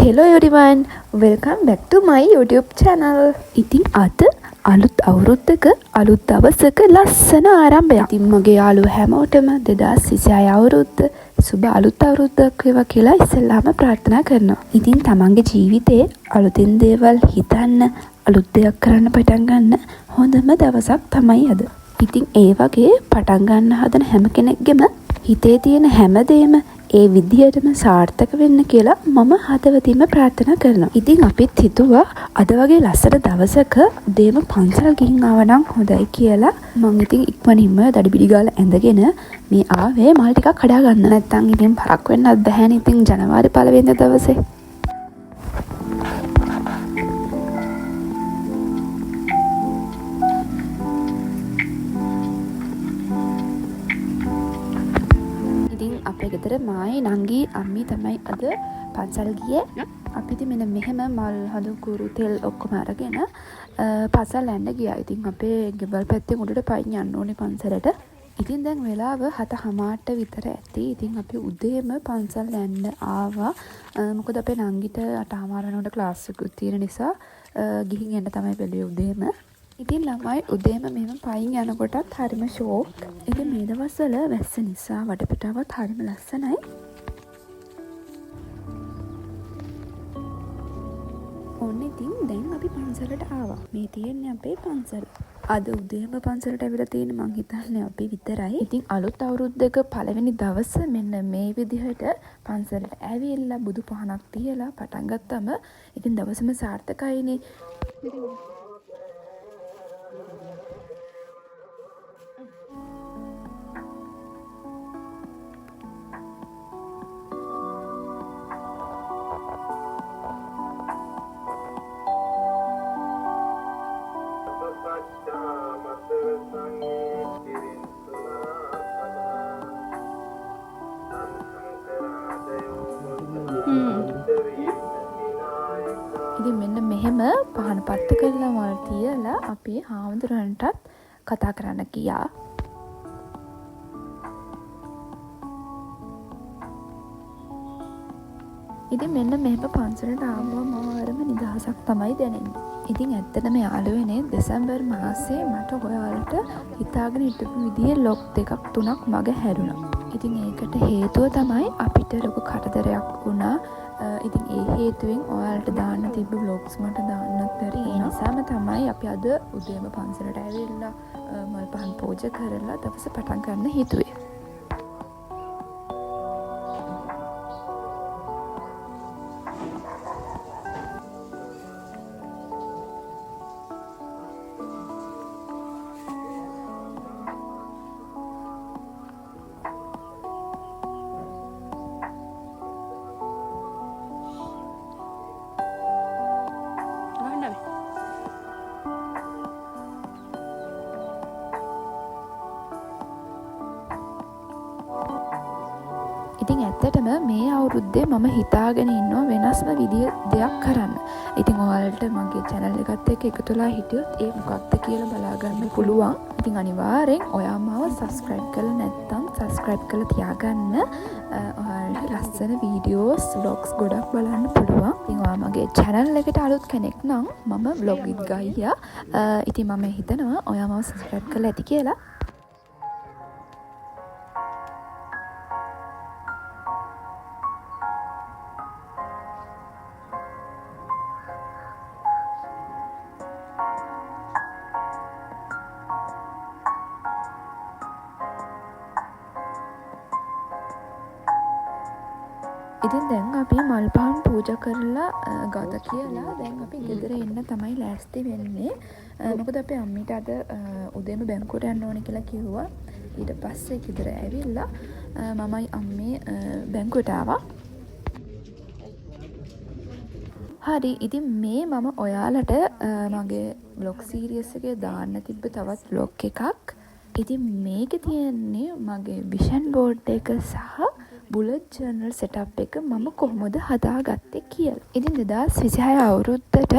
Hello everyone, welcome back to my YouTube channel. ඉතින් අද අලුත් අවුරුද්දක අලුත් දවසක ලස්සන ආරම්භයක්. ඉතින් මගේ යාළුවෝ හැමෝටම 2026 අවුරුද්ද සුබ අලුත් අවුරුද්දක් වේවා කියලා ඉස්සෙල්ලාම ප්‍රාර්ථනා කරනවා. ඉතින් තමන්ගේ ජීවිතේ අලුතින් දේවල් හිතන්න, අලුත් දෙයක් කරන්න පටන් ගන්න හොඳම දවසක් තමයි අද. ඉතින් ඒ වගේ පටන් ගන්න හදන හැම කෙනෙක්ගෙම හිතේ තියෙන හැමදේම ඒ විදිහටම සාර්ථක වෙන්න කියලා මම හදවතින්ම ප්‍රාර්ථනා කරනවා. ඉතින් අපිත් හිතුවා අද වගේ ලස්සන දවසක දේම පන්සල් ගිහින් ආවනම් හොඳයි කියලා. මම ඉතින් ඉක්මනින්ම දඩිබිඩි ගාලා ඇඳගෙන මේ ආවේ මල් ටිකක් කඩා ගන්න. නැත්තම් ඉතින් පරක් වෙන්නත් බැහැනේ. ඉතින් ජනවාරි 1 වෙනිදා දවසේ අපේ ගෙදර මායි නංගි අම්මි තමයි අද පන්සල් ගියේ. අපි ඉතින් මෙන්න මෙහෙම මල් හඳු කුරු තෙල් ඔක්කොම අරගෙන පන්සල් යන්න ගියා. ඉතින් අපේ ගෙවල් පැත්තෙන් උඩට පයින් යන්න ඕනේ පන්සලට. ඉතින් දැන් වෙලාව 7:00 විතර ඇති. ඉතින් අපි උදේම පන්සල් යන්න ආවා. මොකද අපේ නංගිට 8:00 වෙනකොට ක්ලාස් එකක් තියෙන නිසා ගිහින් එන්න තමයි බැලුවේ උදේම. ඉතින් ළමයි උදේම මෙහෙම පයින් යනකොටත් හරිම ෂෝක්. ඉතින් මේ දවස්වල වැස්ස නිසා වටපිටාවත් හරිම ලස්සනයි. ඔන්න ඉතින් දැන් අපි පන්සලට ආවා. මේ තියෙන්නේ අපේ පන්සල. අද උදේම පන්සලට ඇවිල්ලා තියෙන්නේ මං හිතන්නේ අපි විතරයි. ඉතින් අලුත් අවුරුද්දක පළවෙනි දවස මෙන්න මේ විදිහට පන්සලට ඇවිල්ලා බුදු පහනක් තියලා පටන් ගත්තම ඉතින් දවසම සාර්ථකයිනේ. ඉතින් මෙන්න මෙහෙම පහන පත්තු කරලා මල් තියලා අපි හාමුදුරන්ටත් කතා කරන්න ගියා. ඉතින් මෙන්න මෙහෙම පන්සලට ආවම මාරම නිදහසක් තමයි දැනෙන්නේ. ඉතින් ඇත්තටම යාළුවනේ දෙසැම්බර් මාසේ මට ඔයාලට හිතාගෙන හිටපු විදිහේ ලොක් 2 3ක් මග හැරුණා. ඉතින් ඒකට හේතුව තමයි අපිට ලොකු කරදරයක් වුණා. ඉතින් ඒ හේතුවෙන් ඔයාලට දාන්න තිබ්බ බ්ලොග්ස් මට දාන්නත් බැරි. ඒ නිසාම තමයි අපි අද උදේම පන්සලට ඇවිල්ලා මල් පහන් පූජා කරලා දවස පටන් ගන්න හිතුවේ. ඉතින් ඇත්තටම මේ අවුරුද්දේ මම හිතාගෙන ඉන්නවා වෙනස්ම විදිය දෙයක් කරන්න. ඉතින් ඔයාලට මගේ channel එකත් එක්ක එකතුලා හිටියොත් ඒ මොකක්ද කියලා බලා ගන්න පුළුවන්. ඉතින් අනිවාර්යෙන් ඔයා මාව subscribe කරලා නැත්නම් subscribe කරලා තියාගන්න. ඔයාලට ලස්සන වීඩියෝස්, vlogs ගොඩක් බලන්න පුළුවන්. ඉතින් ඔයා මගේ channel එකට අලුත් කෙනෙක් නම් මම vlog with Gaia. ඉතින් මම හිතනවා ඔයා මාව subscribe කරලා ඇති කියලා. ඉතින් දැන් අපි මල් පහන් පූජා කරලා ගත කියලා දැන් අපි ගෙදර එන්න තමයි ලෑස්ති වෙන්නේ. මොකද අපේ අම්මිට අද උදේම බැංකුවට යන්න ඕනේ කියලා කිව්වා. ඊට පස්සේ ගෙදර ඇවිල්ලා මමයි අම්මේ බැංකුවට ආවා. හරි ඉතින් මේ මම ඔයාලට මගේ vlog series එකේ දාන්න තිබ්බ තවත් vlog එකක්. ඉතින් මේකේ තියෙන්නේ මගේ vision board එක සහ bullet journal setup එක මම කොහොමද හදාගත්තේ කියලා. ඉතින් 2026 අවුරුද්දට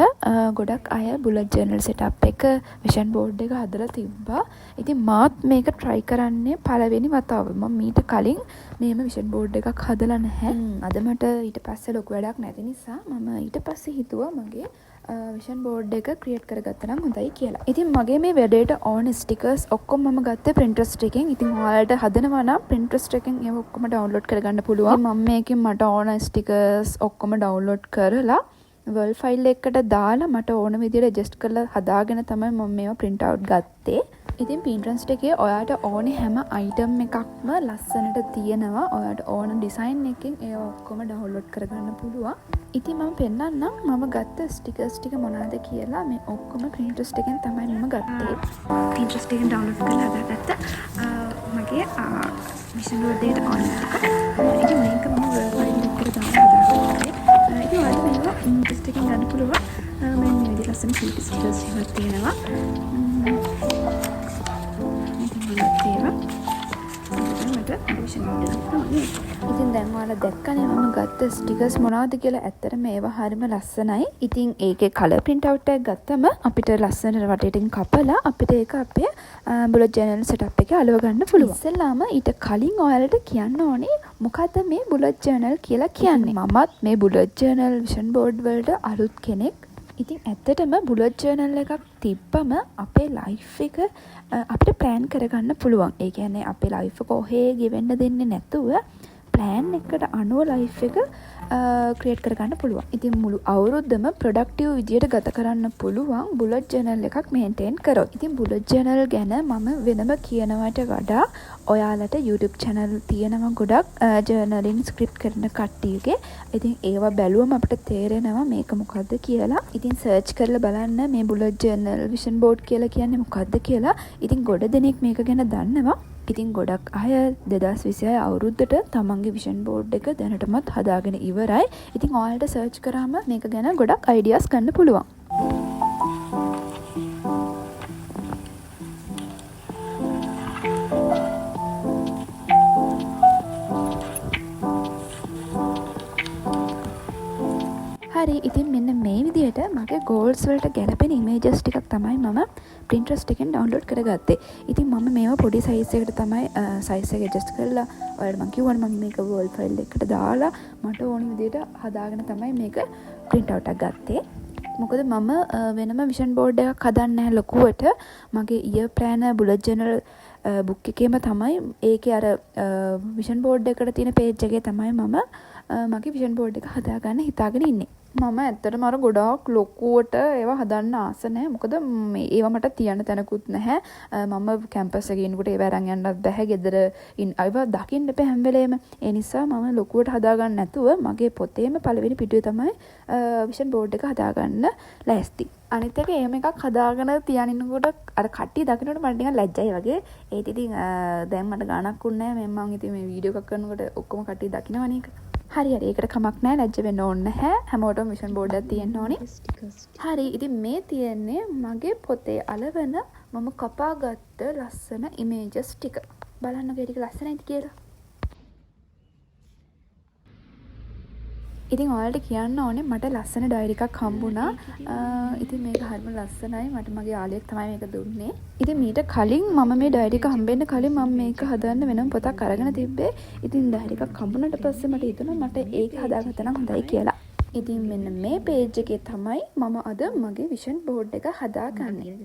ගොඩක් අය bullet journal setup එක vision board එක හදලා තිබ්බා. ඉතින් මාත් මේක try කරන්නේ පළවෙනි වතාව. මම මීට කලින් මේම විෂන් බෝඩ් එකක් හදලා නැහැ. අද මට ඊට පස්සේ ලොකු වැඩක් නැති නිසා මම ඊට පස්සේ හිතුවා මගේ විෂන් බෝඩ් එක ක්‍රියේට් කරගත්තා නම් හොඳයි කියලා. ඉතින් මගේ මේ වැඩේට ඕන ස්ටිකර්ස් ඔක්කොම මම ගත්තේ Pinterest එකෙන්. ඉතින් ඔයාලට හදනවා නම් Pinterest එකෙන් ඒව ඔක්කොම ඩවුන්ලෝඩ් කරගන්න පුළුවන්. මම මේකෙන් මට ඕන ස්ටිකර්ස් ඔක්කොම ඩවුන්ලෝඩ් කරලා වර්ල් ෆයිල් එකකට දාලා මට ඕන විදිහට ඇඩ්ජස්ට් කරලා හදාගෙන තමයි මම මේවා print out ගත්තේ. ඉතින් Pinterest එකේ ඔයාට ඕනේ හැම item එකක්ම ලස්සනට තියෙනවා. ඔයාට ඕන ඩිසයින් එකකින් ඒව ඔක්කොම ඩවුන්ලෝඩ් කරගන්න පුළුවන්. ඉතින් මම පෙන්නන්නම් මම ගත්ත ස්ටිකර්ස් ටික මොනවද කියලා. මේ ඔක්කොම Pinterest එකෙන් තමයි මම ගත්තේ. Pinterest එකෙන් ඩවුන්ලෝඩ් කරලා හදාගත්ත මගේ විෂන් බෝඩ් එකට ඕන එක. ඉතින් මේක මම වර්ල් ෆයිල් එකකට දාලා හදාගත්තා. ඉතින් ඔයාලට මේවා Pinterest එකෙන් ගන්න පුළුවන්. මේ විදිහට ලස්සන cute stickers එකක් තියෙනවා. ඉතින් දැන් ඔයාලා දැක්කනේ මම ගත්ත ස්ටිකර්ස් මොනවද කියලා. ඇත්තටම මේවා හරිම ලස්සනයි. ඉතින් ඒකේ කලර් print out එකක් ගත්තම අපිට ලස්සනට වටේටින් කපලා අපිට ඒක අපේ බුලට් ජර්නල් සෙටප් එකේ අලව ගන්න පුළුවන්. ඉස්සෙල්ලාම ඊට කලින් ඔයාලට කියන්න ඕනේ මොකද්ද මේ බුලට් ජර්නල් කියලා කියන්නේ. මමත් මේ බුලට් ජර්නල් විෂන් බෝඩ් වලට අලුත් කෙනෙක්. ඉතින් ඇත්තටම බුලට් ජර්නල් එකක් තිබ්බම අපේ ලයිෆ් එක අපිට ප්ලෑන් කරගන්න පුළුවන්. ඒ කියන්නේ අපේ ලයිෆ් එක ඔහේ ගෙවෙන්න දෙන්නේ නැතුව ප්ලෑන් එකට අනුව ලයිෆ් එක ක්‍රියේට් කරගන්න පුළුවන්. ඉතින් මුළු අවුරුද්දම ප්‍රොඩක්ටිව් විදියට ගත කරන්න පුළුවන් බුලට් ජර්නල් එකක් මේන්ටේන් කරොත්. ඉතින් බුලට් ජර්නල් ගැන මම වෙනම කියනවට වඩා ඔයාලට YouTube channel තියෙනවා ගොඩක් ජර්නලින් ස්ක්‍රිප්ට් කරන කට්ටියගේ. ඉතින් ඒවා බැලුවම අපිට තේරෙනවා මේක මොකද්ද කියලා. ඉතින් සර්ච් කරලා බලන්න මේ බුලට් ජර්නල් විෂන් බෝඩ් කියලා කියන්නේ මොකද්ද කියලා. ඉතින් ගොඩ දෙනෙක් මේක ගැන දන්නවා. ඉතින් ගොඩක් අය 2026 අවුරුද්දට තමන්ගේ විෂන් බෝඩ් එක දැනටමත් හදාගෙන ඉවරයි. ඉතින් ඔයාලට සර්ච් කරාම මේක ගැන ගොඩක් අයිඩියාස් ගන්න පුළුවන්. හරි ඉතින් මෙන්න මේ විදිහට මගේ ගෝල්ස් වලට ගැලපෙන ඉමේජස් ටිකක් තමයි මම Pinterest එකෙන් ඩවුන්ලෝඩ් කරගත්තේ. ඉතින් මම මේවා පොඩි සයිස් එකකට තමයි සයිස් එක ඇඩ්ජස්ට් කරලා ඔයාලට මම කිව්වනේ මම මේක වර්ල් ෆයිල් එකකට දාලා මට ඕන විදිහට හදාගෙන තමයි මේක print out එකක් ගත්තේ. මොකද මම වෙනම විෂන් බෝඩ් එකක් හදන්නේ නැහැ ලොකුවට. මගේ ඉයර් ප්ලෑනර් බුලට් ජර්නල් බුක් එකේම තමයි ඒකේ අර විෂන් බෝඩ් එකට තියෙන පේජ් එකේ තමයි මම මගේ විෂන් බෝඩ් එක හදාගන්න හිතාගෙන ඉන්නේ. මම ඇත්තටම අර ගොඩාක් ලොකුවට ඒවා හදන්න ආස නැහැ. මොකද මේ ඒවා මට තියන්න තැනකුත් නැහැ. මම කැම්පස් එකේ ඉන්නකොට ඒවා අරන් යන්නත් බැහැ. ගෙදර ඒවා දකින්න එපා හැම වෙලේම. ඒ නිසා මම ලොකුවට හදාගන්න නැතුව මගේ පොතේම පළවෙනි පිටුවේ තමයි විෂන් බෝඩ් එක හදාගන්න ලෑස්ති. අනිත් එක එහෙම එකක් හදාගෙන තියන් ඉන්නකොට අර කට්ටිය දකින්නකොට මට නිකන් ලැජ්ජයි වගේ. ඒත් ඉතින් දැන් මට ගාණක් උන්නේ නැහැ. මම ඉතින් මේ වීඩියෝ එකක් කරනකොට ඔක්කොම කට්ටිය දකින්නවනේ ඒක. හරි ඒකට කමක් නැහැ. ලැජ්ජ වෙන්න ඕනේ නැහැ. හැමෝටම විෂන් බෝඩ් එකක් තියෙන්න ඕනේ. හරි ඉතින් මේ තියෙන්නේ මගේ පොතේ අලවන මම කපාගත්ත ලස්සන ඉමේජස් ටික. බලන්නකෝ ඒ ටික ලස්සනයිද කියලා. ඉතින් ඔයාලට කියන්න ඕනේ මට ලස්සන ඩයරි එකක් හම්බුණා. ඉතින් මේක හරිම ලස්සනයි. මට මගේ යාළුවෙක් තමයි මේක දුන්නේ. ඉතින් මීට කලින් මම මේ ඩයරි එක හම්බෙන්න කලින් මම මේක හදන්න වෙනම පොතක් අරගෙන තිබ්බේ. ඉතින් ඩයරි එකක් හම්බුණාට පස්සේ මට හිතුණා මට ඒක හදාගත්තා නම් හොඳයි කියලා. ඉතින් මෙන්න මේ පේජ් එකේ තමයි මම අද මගේ විෂන් බෝඩ් එක හදාගන්නේ.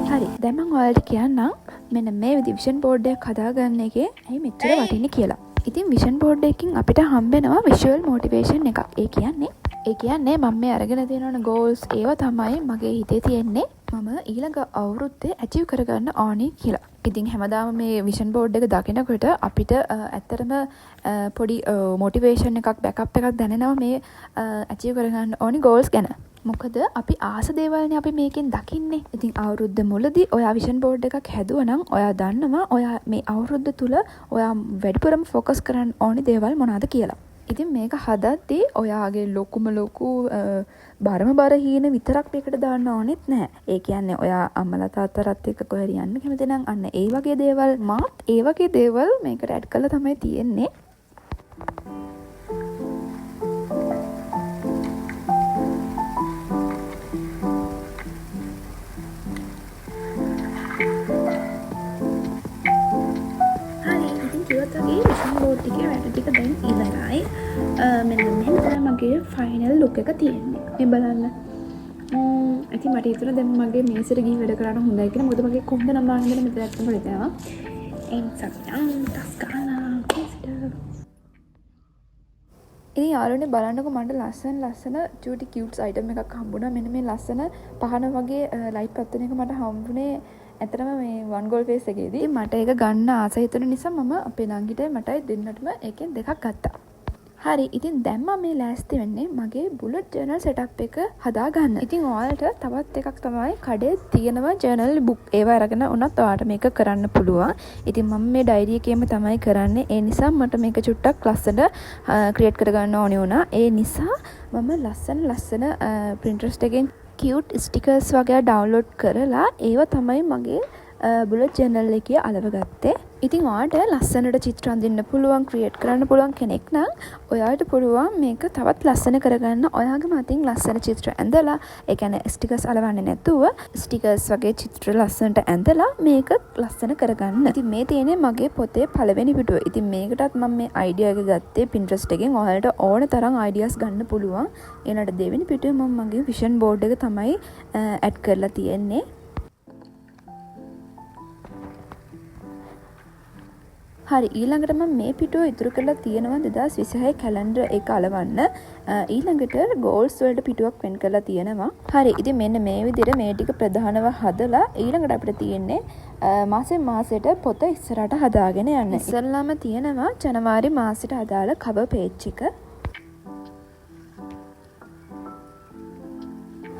හරි දැන් මම ඔයාලට කියන්නම් මෙන්න මේ විෂන් බෝඩ් එක හදාගන්න එකේ ඇයි මෙච්චර වටින්නේ කියලා. ඉතින් විෂන් බෝඩ් එකකින් අපිට හම්බෙනවා විෂුවල් මොටිවේෂන් එකක්. ඒ කියන්නේ මම මේ අරගෙන තියෙන ගෝල්ස් ඒවා තමයි මගේ හිතේ තියෙන්නේ. මම ඊළඟ අවුරුද්දේ ඇචීව් කරගන්න ඕනේ කියලා. ඉතින් හැමදාම මේ විෂන් බෝඩ් එක දකිනකොට අපිට ඇත්තටම පොඩි මොටිවේෂන් එකක් බෑකප් එකක් දැනෙනවා මේ ඇචීව් කරගන්න ඕනේ ගෝල්ස් ගැන. මොකද අපි ආස දේවල්නේ අපි මේකෙන් දකින්නේ. ඉතින් අවුරුද්ද මුලදී ඔයා විෂන් බෝඩ් එකක් හැදුවා නම් ඔයා දන්නවා ඔයා මේ අවුරුද්ද තුල ඔයා වැඩිපුරම ફોකස් කරන්න ඕනේ දේවල් මොනවාද කියලා. ඉතින් මේක හදද්දී ඔයාගේ ලොකුම ලොකු බර හීන විතරක් මේකට දාන්න ඕනෙත් නැහැ. ඒ කියන්නේ ඔයා අම්මලා තාත්තලාත් එක්ක කොහෙද යන්න කැමති නම් අන්න ඒ වගේ දේවල් මාත් ඒ වගේ දේවල් මේකට ඇඩ් කරලා තමයි තියෙන්නේ. බෝඩ් එකේ වැඩ ටික දැන් ඉවරයි. මෙන්න මෙහෙම තමයි මගේ ෆයිනල් ලුක් එක තියෙන්නේ. මේ බලන්න. ඉතින් මට හිතුණා දැන් මගේ මේසෙට ගිහින් වැඩ කරන්න හොඳයි කියලා. මොකද මගේ කොන්ද නම් නාගෙන මෙතන ඇත්තම හිතෙනවා. ඉතින් යාළුවනේ බලන්නකො මට ලස්සන චූටි කියුට්ස් අයිටම් එකක් හම්බුණා. මෙන්න මේ ලස්සන පහන වගේ ලයිට් පත්තන එක මට හම්බුනේ ඇතරම මේ වන් ගෝල් ෆේස් එකේදී. මට ඒක ගන්න ආස හිතුන නිසා මම අපේ නංගිටයි මටයි දෙන්නටම ඒකෙන් දෙකක් ගත්තා. හරි ඉතින් දැන් මම මේ ලෑස්ති වෙන්නේ මගේ බුලට් ජර්නල් සෙටප් එක හදාගන්න. ඉතින් ඔයාලට තවත් එකක් තමයි කඩේ තියෙනවා ජර්නල් බුක්. ඒව අරගෙන උනත් ඔයාලට මේක කරන්න පුළුවන්. ඉතින් මම මේ ඩයරි එකේම තමයි කරන්නේ. ඒ නිසා මට මේක චුට්ටක් ලස්සනට ක්‍රියේට් කරගන්න ඕනේ වුණා. ඒ නිසා මම ලස්සන Pinterest එකෙන් කියුට් ස්ටිකර්ස් වගේ ඩවුන්ලෝඩ් කරලා ඒව තමයි මගේ බුලට් ජර්නල් එකේ අලව ගත්තේ. ඉතින් ඔයාලට ලස්සනට චිත්‍ර අඳින්න පුළුවන් ක්‍රියේට් කරන්න පුළුවන් කෙනෙක් නම් ඔයාලට පුළුවන් මේක තවත් ලස්සන කරගන්න. ඔයාගේම අතින් ලස්සන චිත්‍ර ඇඳලා ඒ කියන්නේ ස්ටිකර්ස් අලවන්නේ නැතුව ස්ටිකර්ස් වගේ චිත්‍ර ලස්සනට ඇඳලා මේක ලස්සන කරගන්න. ඉතින් මේ තියෙන්නේ මගේ පොතේ පළවෙනි පිටුව. ඉතින් මේකටත් මම මේ අයිඩියා එක ගත්තේ Pinterest එකෙන්. ඔයාලට ඕන තරම් අයිඩියාස් ගන්න පුළුවන්. ඊළඟට දෙවෙනි පිටුවේ මම මගේ විෂන් බෝඩ් එක තමයි ඇඩ් කරලා තියෙන්නේ. හරි ඊළඟට මම මේ පිටුව ඉතුරු කරලා තියෙනවා 2026 කැලෙන්ඩර් එක අලවන්න. ඊළඟට ගෝල්ස් වලට පිටුවක් වෙන් කරලා තියෙනවා. හරි ඉතින් මෙන්න මේ විදිහට මේ ටික ප්‍රධානව හදලා ඊළඟට අපිට තියෙන්නේ මාසෙන් මාසෙට පොත ඉස්සරහට හදාගෙන යන්න. ඉස්සෙල්ලාම තියෙනවා ජනවාරි මාසෙට අදාළ cover page එක.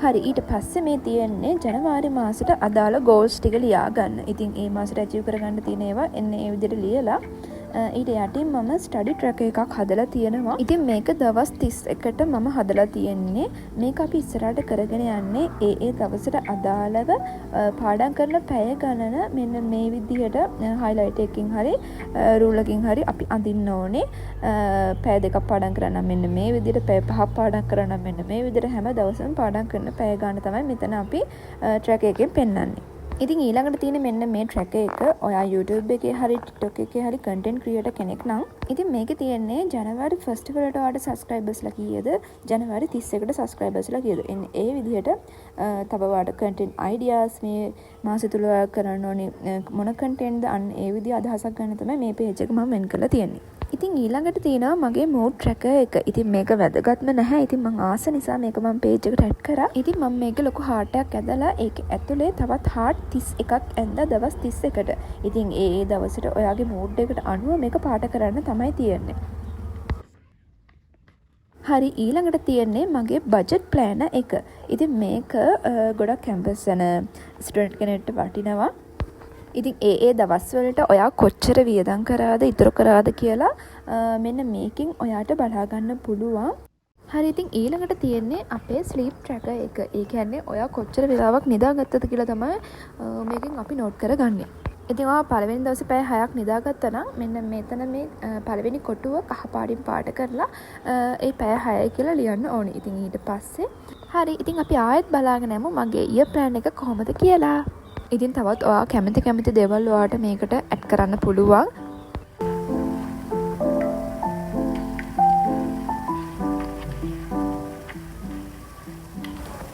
හරි ඊට පස්සේ මේ තියෙන්නේ ජනවාරි මාසෙට අදාළ ගෝල්ස් ටික ලියා ගන්න. ඉතින් මේ මාසෙට අචීව් කරගන්න තියෙන ඒවා එන්න ඒ විදිහට ලියලා ඊට යටින් මම ස්ටඩි ට්‍රැකර් එකක් හදලා තියෙනවා. ඉතින් මේක දවස් 31ට මම හදලා තියෙන්නේ. මේක අපි ඉස්සරහට කරගෙන යන්නේ ඒ දවසට අදාළව පාඩම් කරන පැය ගණන මෙන්න මේ විදිහට highlight එකකින් හරි රූල් එකකින් හරි අපි අඳින්න ඕනේ. පැය දෙකක් පාඩම් කරන්න මෙන්න මේ විදිහට පැය පහක් පාඩම් කරන්න මෙන්න මේ විදිහට හැම දවසම පාඩම් කරන පැය ගන්න තමයි මෙතන අපි ට්‍රැකර් එකෙන් පෙන්වන්නේ. ඉතින් ඊළඟට තියෙන මෙන්න මේ ට්‍රැකර් එක ඔයා YouTube එකේ හරි TikTok එකේ හරි content creator කෙනෙක් නම් ඉතින් මේකේ තියෙන්නේ ජනවාරි 1st වලට ඔයාලට subscribersලා කීයද ජනවාරි 31ට subscribersලා කීයද එන්නේ ඒ විදිහට තව ඔයාලට content ideas මේ මාසෙ තුල කරන්න ඕනේ මොන content ද අන්න ඒ විදිහ අදහසක් ගන්න තමයි මේ page එක මම වෙන් කරලා තියෙන්නේ. ඉතින් ඊළඟට තියෙනවා මගේ mood tracker එක. ඉතින් මේක වැදගත්ම නැහැ. ඉතින් මම ආස නිසා මේක මම page එකට add කරා. ඉතින් මම මේක ලොකු heart එකක් ඇදලා ඒක ඇතුලේ තවත් heart 31ක් ඇඳලා දවස් 31ට. ඉතින් ඒ දවසට ඔයාගේ mood එකට අනුව මේක පාට කරන්න තමයි තියෙන්නේ. හරි ඊළඟට තියෙන්නේ මගේ budget plan එක. ඉතින් මේක ගොඩක් campus යන student කෙනෙක්ට වටිනවා. ඉතින් ඒ දවස් වලට ඔයා කොච්චර වියදම් කරාද ඉතුරු කරාද කියලා මෙන්න මේකෙන් ඔයාට බලා ගන්න පුළුවන්. හරි ඉතින් ඊළඟට තියෙන්නේ අපේ ස්ලීප් ට්‍රැකර් එක. ඒ කියන්නේ ඔයා කොච්චර වෙලාවක් නිදාගත්තද කියලා තමයි මේකෙන් අපි නෝට් කරගන්නේ. ඉතින් ඔයා පළවෙනි දවසේ පැය 6ක් නිදාගත්තා නම් මෙන්න මෙතන මේ පළවෙනි කොටුව කහ පාටින් පාට කරලා ඒ පැය 6යි කියලා ලියන්න ඕනේ. ඉතින් ඊට පස්සේ හරි ඉතින් අපි ආයෙත් බලාගෙන යමු මගේ ඊයර් ප්ලෑන් එක කොහොමද කියලා. ඉතින් තවත් ඔයා කැමති දේවල් ඔයාට මේකට ඇඩ් කරන්න පුළුවන්.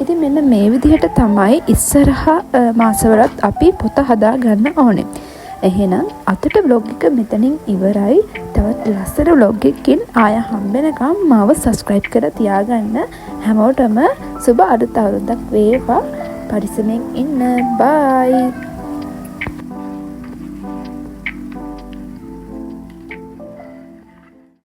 ඉතින් මෙන්න මේ විදිහට තමයි ඉස්සරහා මාසවලත් අපි පොත හදා ගන්න ඕනේ. එහෙනම් අතට vlog එක මෙතනින් ඉවරයි. තවත් ලස්සන vlog එකකින් ආය හම්බෙනකම් මාව subscribe කර තියාගන්න. හැමෝටම සුබ අලුත් අවුරුද්දක් වේවා. පරිස්සමෙන් ඉන්න. bye.